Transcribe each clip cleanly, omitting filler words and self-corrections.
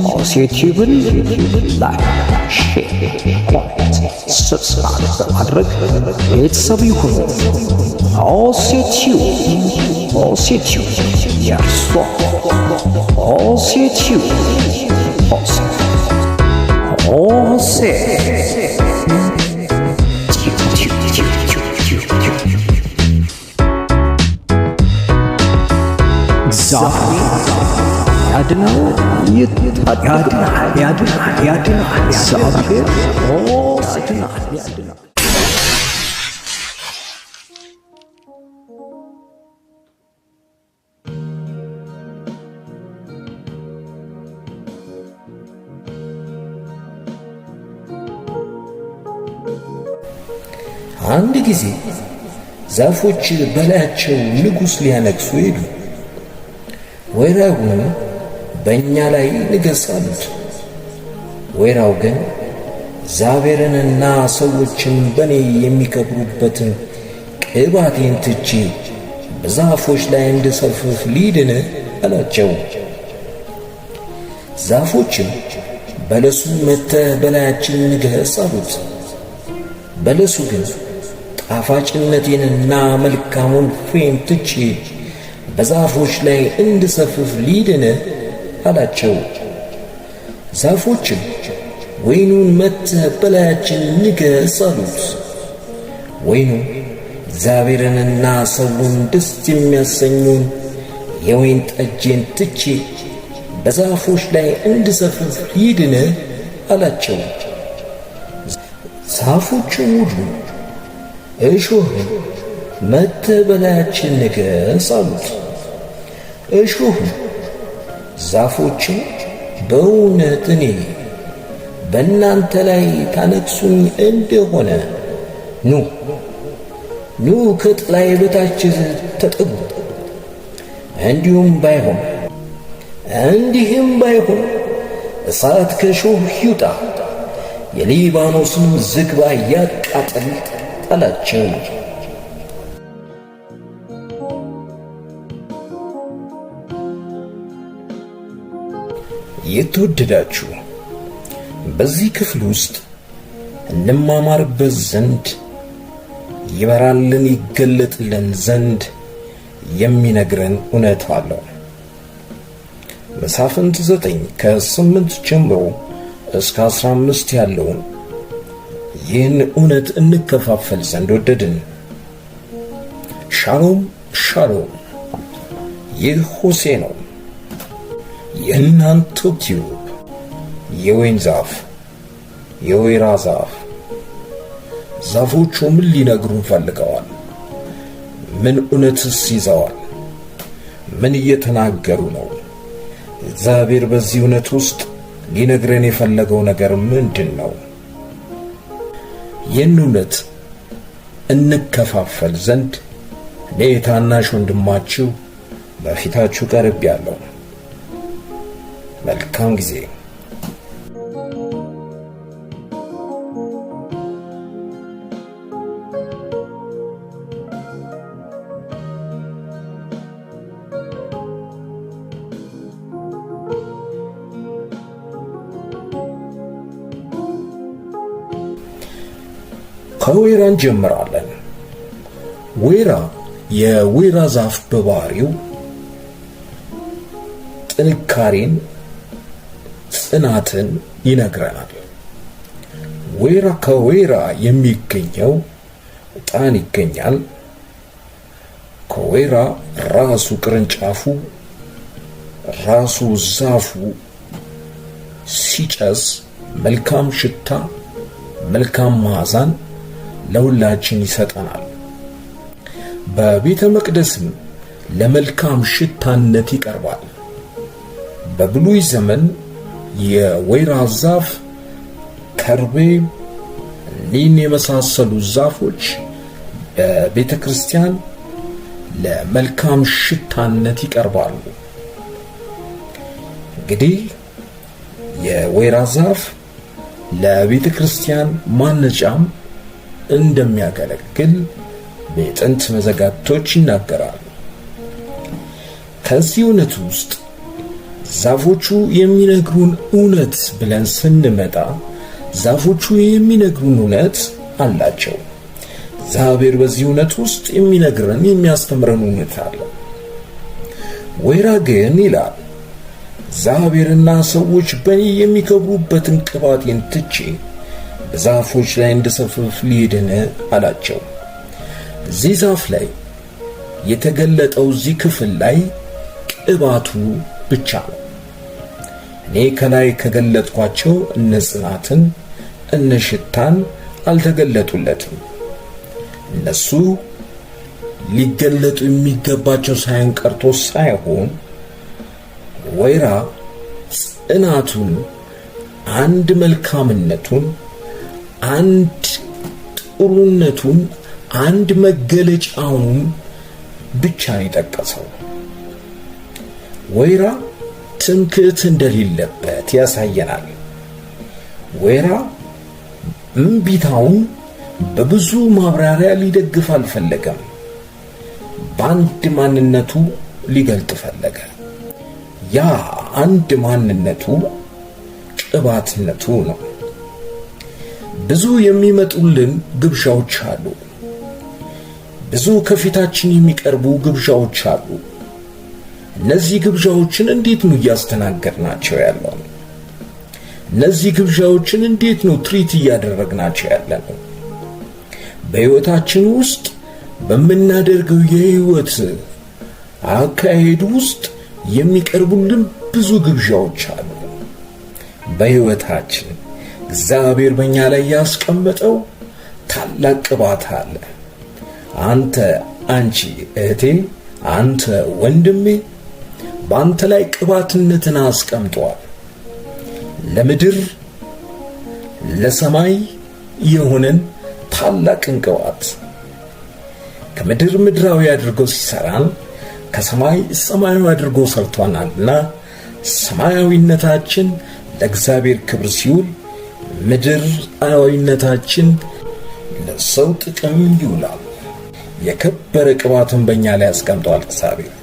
ሆሴቲዩብን ላይክ፣ ሼር፣ ኮሜንት፣ ሰብስክራይብ በማድረግ ቤተሰብ ይሁኑ። ሆሴቲዩብ የእርሶ ሆሴቲዩብ ዛሬ ያድናል፣ ያድናል። እግዚአብሔር ያድናል። አንድ ጊዜ ዛፎች በላያቸው ንጉሥ ሊያነግሡ ሄዱ። ወይራውን በእኛ ላይ ንገሥ አሉት። ወይራው ግን እግዚአብሔርንና ሰዎችን በእኔ የሚከብሩበትን ቅባቴን ትቼ በዛፎች ላይ እንድሰፍፍ ሊድን አላቸው። ዛፎችም በለሱን መጥተህ በላያችን ንገሥ አሉት። በለሱ ግን ጣፋጭነቴንና መልካሙን ፍሬን ትቼ በዛፎች ላይ እንድሰፍፍ ሊድን አላቸው። ዛፎችም ወይኑን መጥተህ በላያችን ንገሥ አሉት። ወይኑ እግዚአብሔርንና ሰውን ደስ የሚያሰኙን የወይን ጠጄን ትቼ በዛፎች ላይ እንድሰፍፍ ሊድን አላቸው። ዛፎችም ሁሉ እሾህን መጥተህ በላያችን ንገሥ አሉት። እሾህም ዛፎችን በእውነት እኔ በእናንተ ላይ ታነግሡኝ እንደሆነ ኑ ከጥላዬ በታች ተጠጉ። እንዲህም ባይሆን እሳት ከእሾህ ይውጣ፣ የሊባኖስን ዝግባ ያቃጥል አላቸው። የተወደዳችሁ በዚህ ክፍል ውስጥ እንማማርበት ዘንድ ይበራልን ይገለጥልን ዘንድ የሚነግረን እውነት አለው። መሳፍንት 9 ከ8 ጀምሮ እስከ 15 ያለውን ይህን እውነት እንከፋፈል ዘንድ ወደድን። ሻሎም ሻሎም፣ ይህ ሆሴ ነው። የእናንተ ቲዩብ የወይን ዛፍ፣ የወይራ ዛፍ። ዛፎቹ ምን ሊነግሩን ፈልገዋል? ምን እውነትስ ይዘዋል? ምን እየተናገሩ ነው? እግዚአብሔር በዚህ እውነት ውስጥ ሊነግረን የፈለገው ነገር ምንድን ነው? ይህን እውነት እንከፋፈል ዘንድ እኔ ታናሽ ወንድማችሁ በፊታችሁ ቀርቤያለሁ። መልካም ጊዜ። ከወይራ እንጀምራለን። ወይራ የወይራ ዛፍ በባህሪው ጥንካሬን፣ ጽናትን ይነግረናል። ከወይራ የሚገኘው ዕጣን ይገኛል። ከወይራ ራሱ ቅርንጫፉ፣ ራሱ ዛፉ ሲጨስ መልካም ሽታ፣ መልካም መዓዛን ለሁላችን ይሰጠናል። በቤተ መቅደስም ለመልካም ሽታነት ይቀርባል። በብሉይ ዘመን የወይራ ዛፍ፣ ከርቤ፣ ሊን የመሳሰሉ ዛፎች በቤተ ክርስቲያን ለመልካም ሽታነት ይቀርባሉ። እንግዲህ የወይራ ዛፍ ለቤተ ክርስቲያን ማነጫም እንደሚያገለግል በጥንት መዛግብቶች ይናገራሉ። ከዚህ እውነት ውስጥ ዛፎቹ የሚነግሩን እውነት ብለን ስንመጣ ዛፎቹ የሚነግሩን እውነት አላቸው። እግዚአብሔር በዚህ እውነት ውስጥ የሚነግረን የሚያስተምረን እውነት አለ። ወይራ ግን ይላል እግዚአብሔርና ሰዎች በእኔ የሚከብሩበትን ቅባቴን ትቼ በዛፎች ላይ እንድሰፍፍ ልሄድን አላቸው። እዚህ ዛፍ ላይ የተገለጠው እዚህ ክፍል ላይ ቅባቱ ብቻ ነው። እኔ ከላይ ከገለጥኳቸው እነ ጽናትን እነ ሽታን አልተገለጡለትም። እነሱ ሊገለጡ የሚገባቸው ሳይንቀርቶ ሳይሆን ወይራ ጽናቱን፣ አንድ መልካምነቱን፣ አንድ ጥሩነቱን፣ አንድ መገለጫውን ብቻ የጠቀሰው። ወይራ ትምክህት እንደሌለበት ያሳየናል። ወይራ እምቢታውን በብዙ ማብራሪያ ሊደግፍ አልፈለገም። በአንድ ማንነቱ ሊገልጥ ፈለገ። ያ አንድ ማንነቱ ቅባትነቱ ነው። ብዙ የሚመጡልን ግብዣዎች አሉ። ብዙ ከፊታችን የሚቀርቡ ግብዣዎች አሉ። እነዚህ ግብዣዎችን እንዴት ነው እያስተናገድናቸው ያለው? እነዚህ ግብዣዎችን እንዴት ነው ትሪት እያደረግናቸው ያለው? በሕይወታችን ውስጥ በምናደርገው የሕይወት አካሄድ ውስጥ የሚቀርቡልን ብዙ ግብዣዎች አሉ። በሕይወታችን እግዚአብሔር በእኛ ላይ ያስቀመጠው ታላቅ ቅባት አለ። አንተ፣ አንቺ እህቴ፣ አንተ ወንድሜ፣ በአንተ ላይ ቅባትነትን አስቀምጧል። ለምድር ለሰማይ የሆነን ታላቅን ቅባት ከምድር ምድራዊ አድርጎ ሲሰራን ከሰማይ ሰማያዊ አድርጎ ሰርቷናልና ሰማያዊነታችን ለእግዚአብሔር ክብር ሲውል ምድራዊነታችን ለሰው ጥቅም ይውላል። የከበረ ቅባትን በእኛ ላይ አስቀምጧል እግዚአብሔር።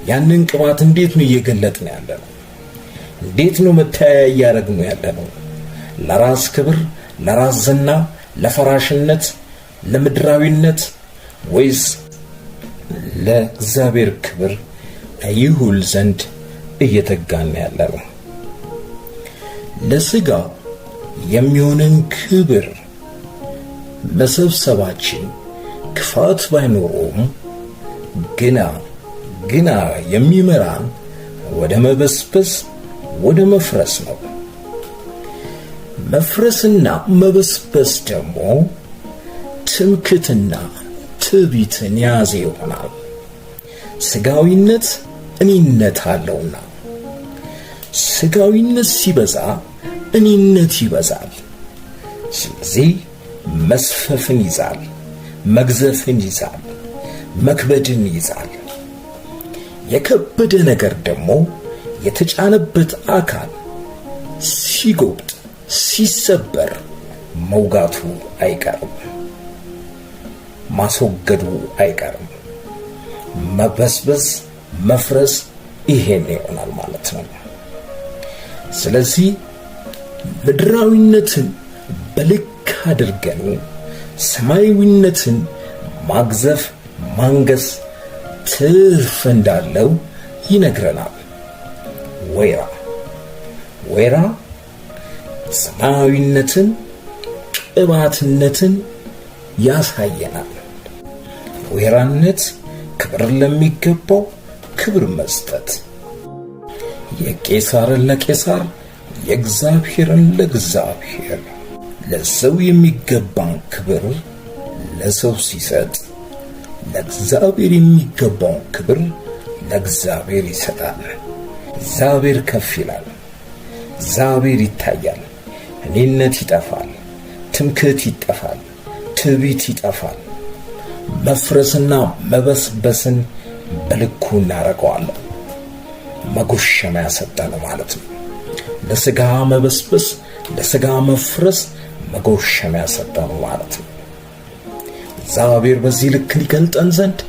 ያንን ቅባት እንዴት ነው እየገለጥን ያለነው? እንዴት ነው መታያ እያደረግን ያለነው? ለራስ ክብር፣ ለራስ ዝና፣ ለፈራሽነት፣ ለምድራዊነት ወይስ ለእግዚአብሔር ክብር ይውል ዘንድ እየተጋን ያለነው? ለሥጋ የሚሆንን ክብር መሰብሰባችን ክፋት ባይኖረውም ግና የሚመራን ወደ መበስበስ ወደ መፍረስ ነው። መፍረስና መበስበስ ደግሞ ትምክህትና ትዕቢትን ያዘ ይሆናል። ሥጋዊነት እኔነት አለውና ሥጋዊነት ሲበዛ እኔነት ይበዛል። ስለዚህ መስፈፍን ይዛል፣ መግዘፍን ይዛል፣ መክበድን ይዛል። የከበደ ነገር ደግሞ የተጫነበት አካል ሲጎብጥ ሲሰበር መውጋቱ አይቀርም፣ ማስወገዱ አይቀርም። መበስበስ መፍረስ ይሄን ይሆናል ማለት ነው። ስለዚህ ምድራዊነትን በልክ አድርገን ሰማያዊነትን ማግዘፍ ማንገስ ትርፍ እንዳለው ይነግረናል። ወይራ ሰማያዊነትን ቅባትነትን ያሳየናል። ወይራነት ክብር ለሚገባው ክብር መስጠት፣ የቄሳርን ለቄሳር የእግዚአብሔርን ለእግዚአብሔር። ለሰው የሚገባን ክብር ለሰው ሲሰጥ ለእግዚአብሔር የሚገባውን ክብር ለእግዚአብሔር ይሰጣል። እግዚአብሔር ከፍ ይላል፣ እግዚአብሔር ይታያል። እኔነት ይጠፋል፣ ትምክህት ይጠፋል፣ ትዕቢት ይጠፋል። መፍረስና መበስበስን በልኩ እናደርገዋለን። መጎሸሚያ ሰጠን ማለት ነው። ለሥጋ መበስበስ ለሥጋ መፍረስ መጎሸሚያ ሰጠን ማለት ነው። እግዚአብሔር በዚህ ልክ ሊገልጠን ዘንድ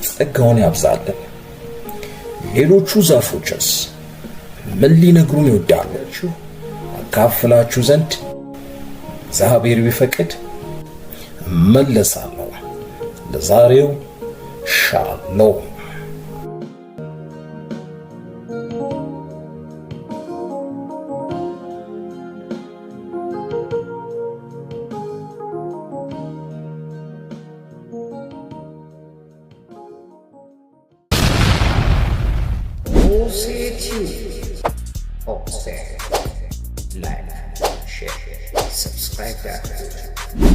ጸጋውን ያብዛልን። ሌሎቹ ዛፎችስ ምን ሊነግሩን ይወዳሉ? አካፍላችሁ ዘንድ እግዚአብሔር ቢፈቅድ እመለሳለሁ። ለዛሬው ሻሎም። Like, share, subscribe that.